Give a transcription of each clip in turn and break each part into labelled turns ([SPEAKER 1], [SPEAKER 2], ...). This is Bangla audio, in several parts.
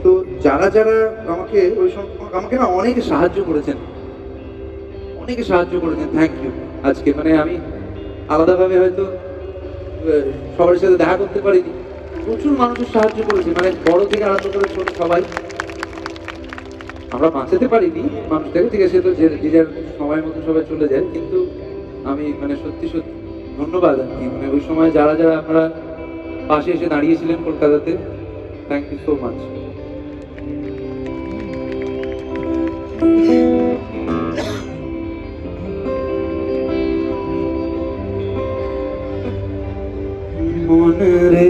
[SPEAKER 1] তো যারা যারা আমাকে আমাকে না অনেকে সাহায্য করেছেন, থ্যাংক ইউ। আজকে মানে আমি আলাদাভাবে হয়তো সবার সাথে দেখা করতে পারিনি, প্রচুর মানুষের সাহায্য করেছে, মানে বড় থেকে আরম্ভ করে ছোট সবাই। আমরা বাঁচাতে পারিনি মানুষটাকে, ঠিক আছে, তো যে যার সময় মতো সবাই চলে যায়, কিন্তু আমি মানে সত্যি সত্যি ধন্যবাদ আর কি, মানে ওই সময় যারা যারা আপনারা পাশে এসে দাঁড়িয়েছিলেন কলকাতাতে, থ্যাংক ইউ সো মাচ। মনে রে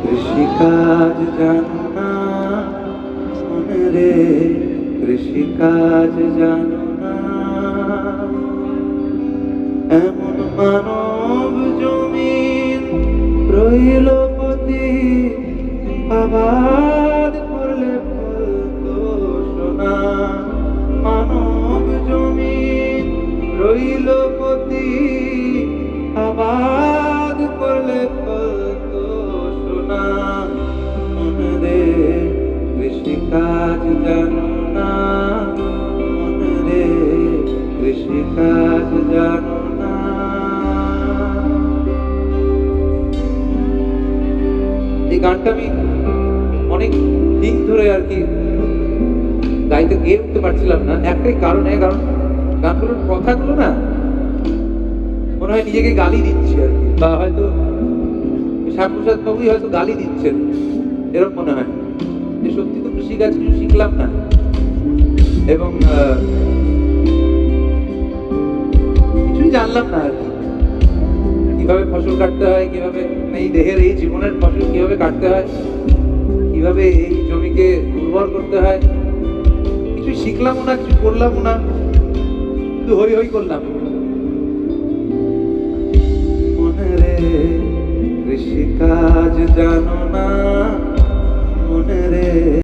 [SPEAKER 1] কৃষিকাজ জানো না, মনে রে কৃষিকাজ জানো না, এমন মানব জমিন রইল পতি, আবাদ করলে ফলতো সোনা। মানব জমিন রইল পতি, আবাদ করলে ফলতো সোনা। মনে রে কৃষিকাজ জানো না, মনে রে কৃষিকাজ জানো না। এই গানটা আমি অনেক দিন ধরে আর কি গাইতে গিয়ে উঠতে পারছিলাম না, একটাই কারণে, কারণ গানগুলোর কথাগুলো না মনে হয় নিজেকে গালি দিচ্ছি আর কি, বা হয়তো শ্যামপ্রসাদ বাবুই হয়তো গালি দিচ্ছেন, এরকম মনে হয় যে সত্যি তো কৃষিকাজ কিছু শিখলাম না, এবং কিছুই জানলাম না আর কি, কিভাবে ফসল কাটতে হয়, কিভাবে এই দেহের এই জীবনের ফসল কিভাবে কাটতে হয়, কিভাবে এই জমিকে উর্বর করতে হয়, কিছু শিখলাম না, কিছু করলাম না, শুধু হই হই করলাম। মনে রে কৃষিকাজ জানো না, মনে রে